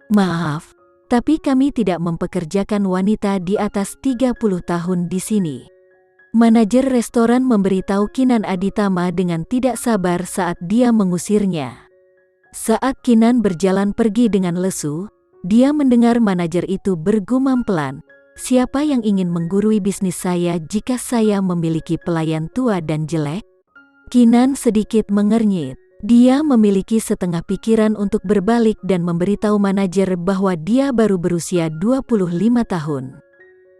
Maaf, tapi kami tidak mempekerjakan wanita di atas 30 tahun di sini. Manajer restoran memberitahu Kinan Aditama dengan tidak sabar saat dia mengusirnya. Saat Kinan berjalan pergi dengan lesu, dia mendengar manajer itu bergumam pelan, "Siapa yang ingin menggurui bisnis saya jika saya memiliki pelayan tua dan jelek?" Kinan sedikit mengernyit. Dia memiliki setengah pikiran untuk berbalik dan memberitahu manajer bahwa dia baru berusia 25 tahun.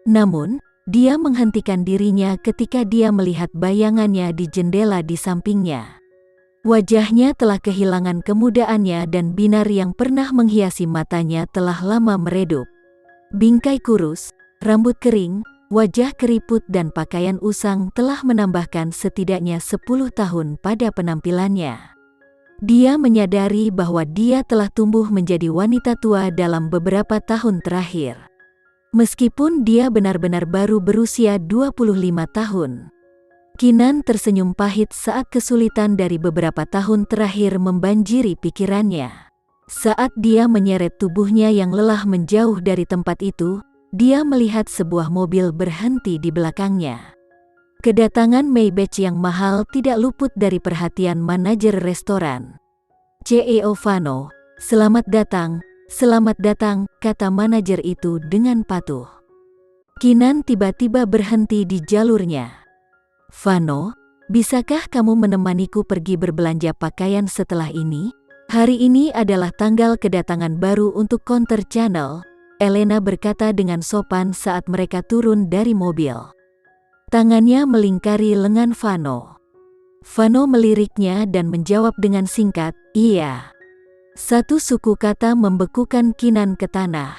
Namun, dia menghentikan dirinya ketika dia melihat bayangannya di jendela di sampingnya. Wajahnya telah kehilangan kemudaannya dan binar yang pernah menghiasi matanya telah lama meredup. Bingkai kurus, rambut kering, wajah keriput dan pakaian usang telah menambahkan setidaknya 10 tahun pada penampilannya. Dia menyadari bahwa dia telah tumbuh menjadi wanita tua dalam beberapa tahun terakhir. Meskipun dia benar-benar baru berusia 25 tahun. Kinan tersenyum pahit saat kesulitan dari beberapa tahun terakhir membanjiri pikirannya. Saat dia menyeret tubuhnya yang lelah menjauh dari tempat itu, dia melihat sebuah mobil berhenti di belakangnya. Kedatangan Maybach yang mahal tidak luput dari perhatian manajer restoran. CEO Vano, selamat datang, kata manajer itu dengan patuh. Kinan tiba-tiba berhenti di jalurnya. "Vano, bisakah kamu menemaniku pergi berbelanja pakaian setelah ini? Hari ini adalah tanggal kedatangan baru untuk Counter Channel," Elena berkata dengan sopan saat mereka turun dari mobil. Tangannya melingkari lengan Vano. Vano meliriknya dan menjawab dengan singkat, "Iya." Satu suku kata membekukan Kinan ke tanah.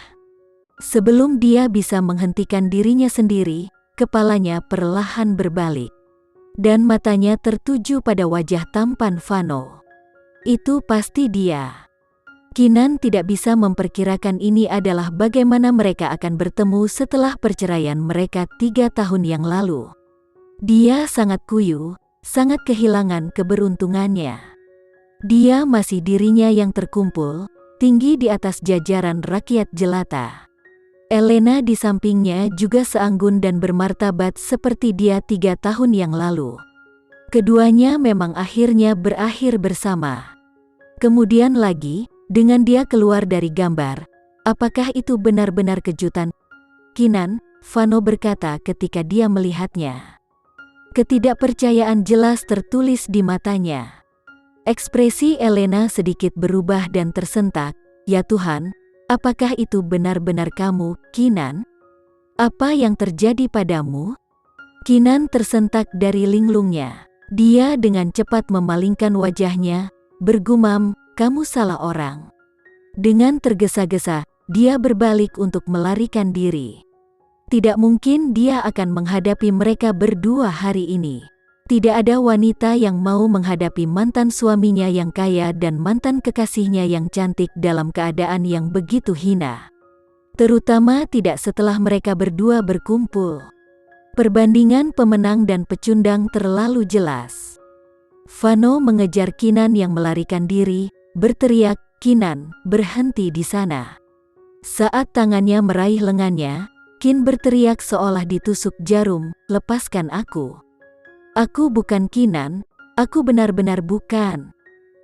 Sebelum dia bisa menghentikan dirinya sendiri, kepalanya perlahan berbalik. Dan matanya tertuju pada wajah tampan Vano. Itu pasti dia. Kinan tidak bisa memperkirakan ini adalah bagaimana mereka akan bertemu setelah perceraian mereka 3 tahun yang lalu. Dia sangat kuyu, sangat kehilangan keberuntungannya. Dia masih dirinya yang terkumpul, tinggi di atas jajaran rakyat jelata. Elena di sampingnya juga seanggun dan bermartabat seperti dia 3 tahun yang lalu. Keduanya memang akhirnya berakhir bersama. Kemudian lagi, dengan dia keluar dari gambar, apakah itu benar-benar kejutan? Kinan, Vano berkata ketika dia melihatnya. Ketidakpercayaan jelas tertulis di matanya. Ekspresi Elena sedikit berubah dan tersentak. "Ya Tuhan, apakah itu benar-benar kamu, Kinan? Apa yang terjadi padamu?" Kinan tersentak dari linglungnya. Dia dengan cepat memalingkan wajahnya, bergumam, "Kamu salah orang." Dengan tergesa-gesa, dia berbalik untuk melarikan diri. Tidak mungkin dia akan menghadapi mereka berdua hari ini. Tidak ada wanita yang mau menghadapi mantan suaminya yang kaya dan mantan kekasihnya yang cantik dalam keadaan yang begitu hina. Terutama tidak setelah mereka berdua berkumpul. Perbandingan pemenang dan pecundang terlalu jelas. Vano mengejar Kinan yang melarikan diri, berteriak, "Kinan, berhenti di sana." Saat tangannya meraih lengannya, Kin berteriak seolah ditusuk jarum, "Lepaskan aku. Aku bukan Kinan, aku benar-benar bukan."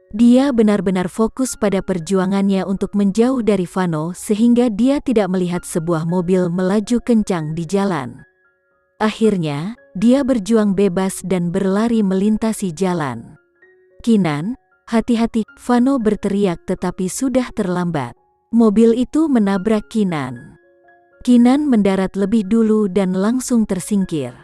Dia benar-benar fokus pada perjuangannya untuk menjauh dari Vano sehingga dia tidak melihat sebuah mobil melaju kencang di jalan. Akhirnya, dia berjuang bebas dan berlari melintasi jalan. "Kinan, hati-hati!" Vano berteriak tetapi sudah terlambat. Mobil itu menabrak Kinan. Kinan mendarat lebih dulu dan langsung tersingkir.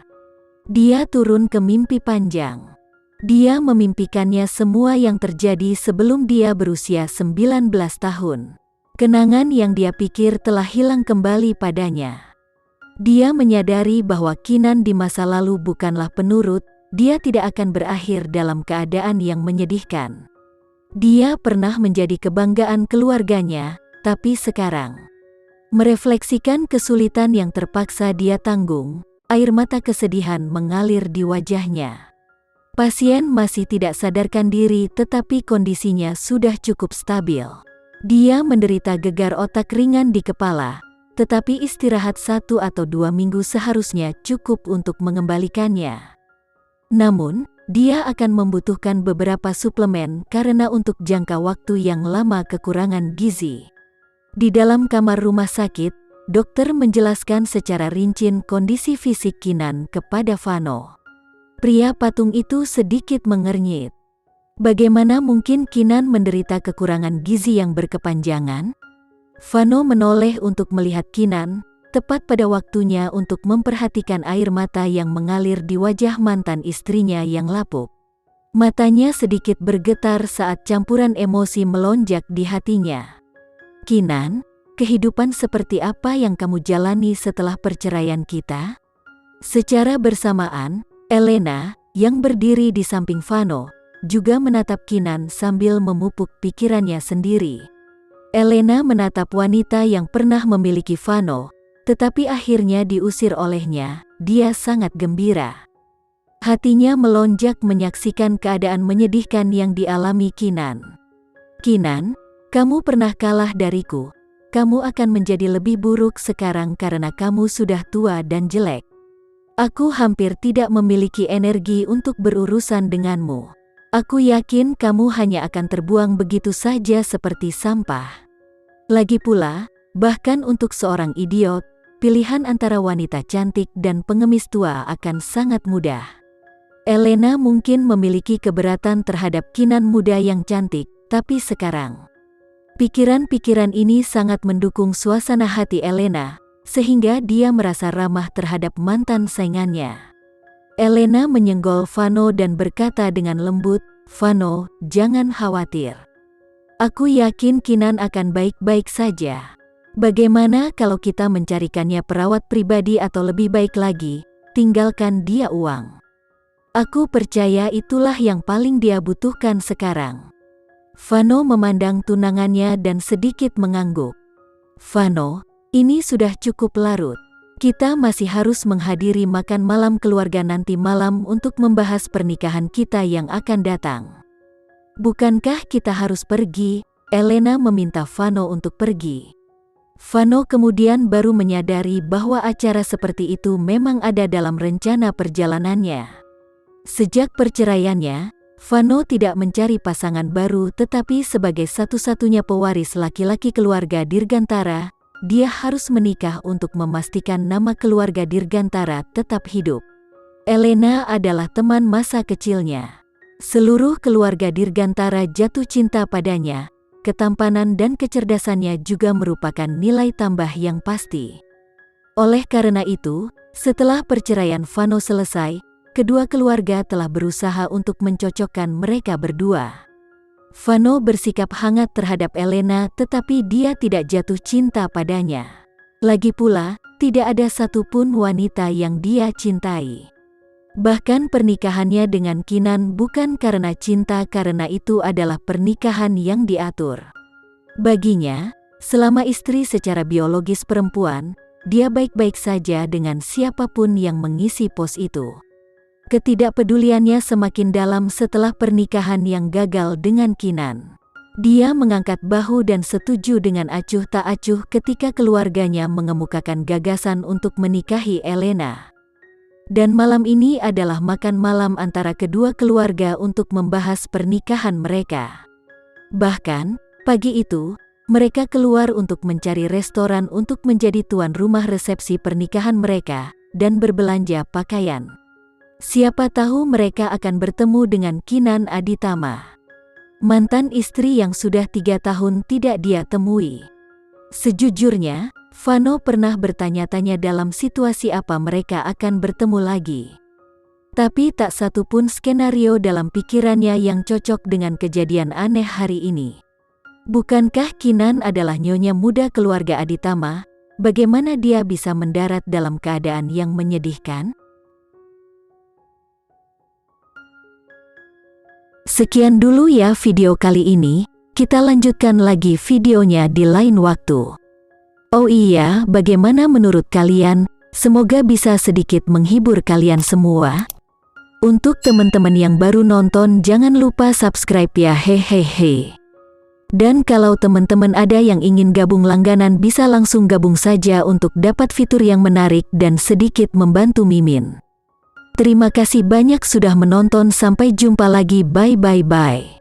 Dia turun ke mimpi panjang. Dia memimpikannya semua yang terjadi sebelum dia berusia 19 tahun. Kenangan yang dia pikir telah hilang kembali padanya. Dia menyadari bahwa Kinan di masa lalu bukanlah penurut, dia tidak akan berakhir dalam keadaan yang menyedihkan. Dia pernah menjadi kebanggaan keluarganya, tapi sekarang, merefleksikan kesulitan yang terpaksa dia tanggung, air mata kesedihan mengalir di wajahnya. Pasien masih tidak sadarkan diri tetapi kondisinya sudah cukup stabil. Dia menderita gegar otak ringan di kepala, tetapi istirahat 1 atau 2 minggu seharusnya cukup untuk mengembalikannya. Namun, dia akan membutuhkan beberapa suplemen karena untuk jangka waktu yang lama kekurangan gizi. Di dalam kamar rumah sakit, dokter menjelaskan secara rinci kondisi fisik Kinan kepada Vano. Pria patung itu sedikit mengernyit. Bagaimana mungkin Kinan menderita kekurangan gizi yang berkepanjangan? Vano menoleh untuk melihat Kinan, tepat pada waktunya untuk memperhatikan air mata yang mengalir di wajah mantan istrinya yang lapuk. Matanya sedikit bergetar saat campuran emosi melonjak di hatinya. Kinan, kehidupan seperti apa yang kamu jalani setelah perceraian kita? Secara bersamaan, Elena, yang berdiri di samping Vano, juga menatap Kinan sambil memupuk pikirannya sendiri. Elena menatap wanita yang pernah memiliki Vano, tetapi akhirnya diusir olehnya. Dia sangat gembira. Hatinya melonjak menyaksikan keadaan menyedihkan yang dialami Kinan. Kinan, kamu pernah kalah dariku. Kamu akan menjadi lebih buruk sekarang karena kamu sudah tua dan jelek. Aku hampir tidak memiliki energi untuk berurusan denganmu. Aku yakin kamu hanya akan terbuang begitu saja seperti sampah. Lagi pula, bahkan untuk seorang idiot, pilihan antara wanita cantik dan pengemis tua akan sangat mudah. Elena mungkin memiliki keberatan terhadap Kinan muda yang cantik, tapi sekarang pikiran-pikiran ini sangat mendukung suasana hati Elena, sehingga dia merasa ramah terhadap mantan saingannya. Elena menyenggol Vano dan berkata dengan lembut, "Vano, jangan khawatir. Aku yakin Kinan akan baik-baik saja. Bagaimana kalau kita mencarikannya perawat pribadi atau lebih baik lagi, tinggalkan dia uang. Aku percaya itulah yang paling dia butuhkan sekarang." Vano memandang tunangannya dan sedikit mengangguk. "Vano, ini sudah cukup larut. Kita masih harus menghadiri makan malam keluarga nanti malam untuk membahas pernikahan kita yang akan datang. Bukankah kita harus pergi?" Elena meminta Vano untuk pergi. Vano kemudian baru menyadari bahwa acara seperti itu memang ada dalam rencana perjalanannya. Sejak perceraiannya, Vano tidak mencari pasangan baru, tetapi sebagai satu-satunya pewaris laki-laki keluarga Dirgantara, dia harus menikah untuk memastikan nama keluarga Dirgantara tetap hidup. Elena adalah teman masa kecilnya. Seluruh keluarga Dirgantara jatuh cinta padanya. Ketampanan dan kecerdasannya juga merupakan nilai tambah yang pasti. Oleh karena itu, setelah perceraian Vano selesai, kedua keluarga telah berusaha untuk mencocokkan mereka berdua. Vano bersikap hangat terhadap Elena, tetapi dia tidak jatuh cinta padanya. Lagi pula, tidak ada satupun wanita yang dia cintai. Bahkan pernikahannya dengan Kinan bukan karena cinta, karena itu adalah pernikahan yang diatur. Baginya, selama istri secara biologis perempuan, dia baik-baik saja dengan siapapun yang mengisi pos itu. Ketidakpeduliannya semakin dalam setelah pernikahan yang gagal dengan Kinan. Dia mengangkat bahu dan setuju dengan acuh tak acuh ketika keluarganya mengemukakan gagasan untuk menikahi Elena. Dan malam ini adalah makan malam antara kedua keluarga untuk membahas pernikahan mereka. Bahkan, pagi itu, mereka keluar untuk mencari restoran untuk menjadi tuan rumah resepsi pernikahan mereka, dan berbelanja pakaian. Siapa tahu mereka akan bertemu dengan Kinan Aditama, mantan istri yang sudah 3 tahun tidak dia temui. Sejujurnya, Vano pernah bertanya-tanya dalam situasi apa mereka akan bertemu lagi. Tapi tak satu pun skenario dalam pikirannya yang cocok dengan kejadian aneh hari ini. Bukankah Kinan adalah nyonya muda keluarga Aditama? Bagaimana dia bisa mendarat dalam keadaan yang menyedihkan? Sekian dulu ya video kali ini, kita lanjutkan lagi videonya di lain waktu. Oh iya, bagaimana menurut kalian? Semoga bisa sedikit menghibur kalian semua. Untuk teman-teman yang baru nonton, jangan lupa subscribe ya, hehehe. Dan kalau teman-teman ada yang ingin gabung langganan bisa langsung gabung saja untuk dapat fitur yang menarik dan sedikit membantu Mimin. Terima kasih banyak sudah menonton, sampai jumpa lagi, bye.